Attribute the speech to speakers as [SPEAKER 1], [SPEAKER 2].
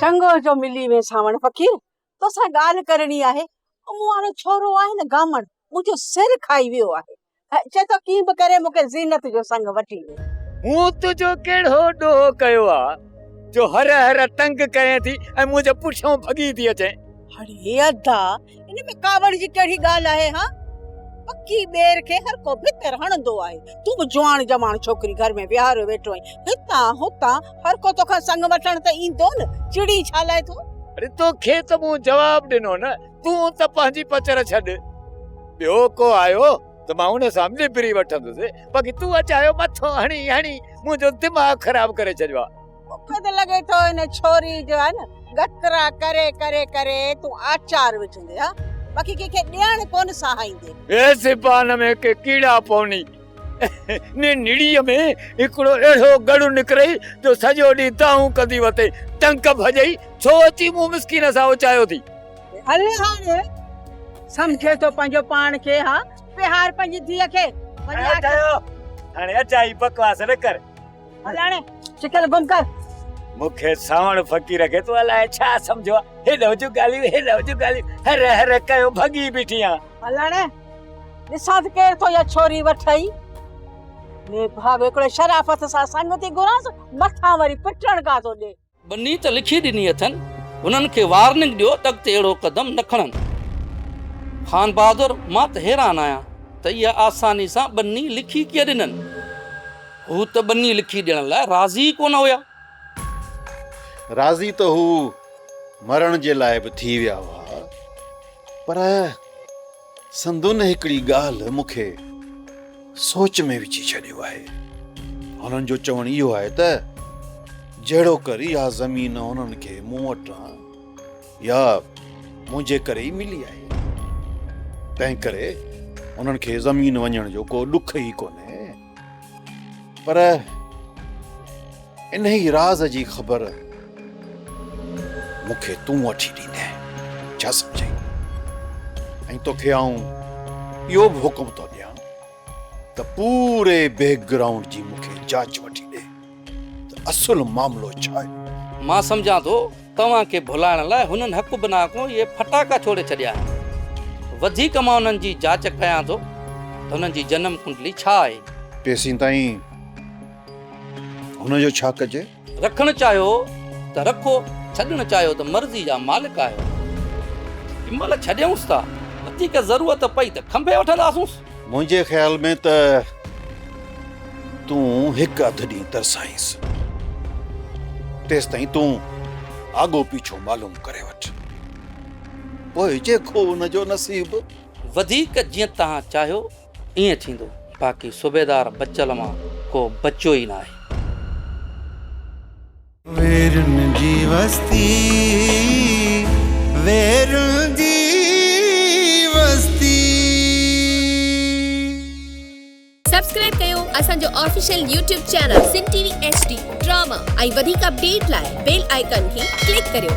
[SPEAKER 1] चंगो जो मिली वे सावण फकीर तो सा गाल करनी आहे। मूं वारो छोरो आहे न गामण मुझो सिर खाई वियो आहे। चे तो की भी करे मुके ज़ीनत जो संग वठी
[SPEAKER 2] हूं तुझो केड़ो डो कयो आ जो हर हर तंग करे थी ऐं मुझे पुठियों भगी थी अचे।
[SPEAKER 1] अरे अदा इन में कावड़ जी केड़ी गाल आहे। हां पक्की बेर के हर को भीतर हणंदो आहे। तू भी जवान जवान छोकरी घर में बिहार वेठो है हिता हुता हर को तो खा संग वठण त इंदो न चिड़ी छालाए तो।
[SPEAKER 2] अरे तो खे तो मु जवाब दिनो न तू त पंहिंजी पचर छॾ ॿियो को आयो त मां उन सां निबरी वठंदुसि बाक़ी तू अचायो मथो हणी हणी मुंहिंजो दिमाग़ ख़राब करे छॾियो आहे।
[SPEAKER 1] मूंखे त लॻे थो इन छोरी जो आहे न गतरा करे करे करे तू आचार विझंदे। हा बाक़ी कंहिंखे ॾियण कोन सहाईंदे।
[SPEAKER 2] ए सिपान में के कीड़ा पवनी ने निड़ीअ में हिकिड़ो अहिड़ो गड़ु निकिरे जो सॼो ॾींहुं दाऊं कंदी वते टंक भॼई छो अची मूं मिसकीन सां उचायो थी।
[SPEAKER 1] हले हाणे समझे तो पंहिंजो पाण खे। हा बिहार पंहिंजी धीअ खे
[SPEAKER 2] हाणे अचाई बकवास न कर।
[SPEAKER 1] हाणे चिकन बम कर
[SPEAKER 2] मूंखे सावण फ़कीर खे तूं अलाए छा सम्झो हेॾो जूं ॻाल्हियूं हर हर कयो भगी बीठी आ।
[SPEAKER 1] हाणे ॾिसां त केर तो या छोरी वठई ने भाव हिकिड़े शराफत सां संगति घुरांसि मथां वरी पिटण का तो ॾे।
[SPEAKER 3] बन्नी त लिखी ॾिनी अथनि हुननि खे वार्निंग ॾियो त अॻिते अहिड़ो कदम न खणनि। खान बहादुर मां त हैरान आहियां त इहा आसानी सां बन्नी लिखी कीअं ॾिननि। हू त बन्नी लिखी ॾियण लाइ राज़ी कोन हुया।
[SPEAKER 4] राज़ी तो हू मरण जे लाइ बि थी विया हुआ पर संदुन हिकिड़ी ॻाल्हि मूंखे सोच में विझी छॾियो आहे। हुननि जो चवणु इहो आहे त जहिड़ो कर इहा ज़मीन हुननि खे मूं वटां या मुंहिंजे करे ई मिली आहे तंहिं करे हुननि खे ज़मीन वञण जो को ॾुख ई कोन्हे। पर इन ई राज़ जी ख़बर मूंखे तूं वठी ॾींदे छा सम्झई ऐं तोखे आऊं इहो बि हुकुम थो ॾियां त पूरे बैकग्राउंड जी मूंखे जांच वठी ॾे त असुल मामिलो छा आहे।
[SPEAKER 3] मां सम्झां थो तव्हांखे भुलाइण लाइ हुननि हक़ बिना को इहे फटाका छोड़े छॾिया आहिनि। वधीक मां हुननि जी जांच कयां थो त हुननि जी जनम कुंडली छा आहे।
[SPEAKER 4] तेसीं ताईं हुनजो छा कजे।
[SPEAKER 3] रखणु चाहियो त रखो छॾणु चाहियो त मर्ज़ी जा मालिक आहियो। हिनमहिल छॾियऊंसि था वधीक ज़रूरत पई त खंभे वठंदासूंसि।
[SPEAKER 4] मुंहिंजे ख़्याल में त तूं हिकु अधु ॾींहुं तरसाईंसि तेसि ताईं तूं आगो पीछो मालूम करे वठ पोइ जेको हुनजो नसीब।
[SPEAKER 3] वधीक जीअं तव्हां चाहियो ईअं थींदो बाक़ी सूबेदार बचल मां को बचो ई न आहे।
[SPEAKER 5] वेरुन जी वस्ती वेरुन जी वस्ती।
[SPEAKER 6] सब्सक्राइब कयो असांजो ऑफिशियल यूट्यूब चैनल सिन टीवी HD ड्रामा ऐं वधीक अपडेट लाइ बेल आइकन खे क्लिक करियो।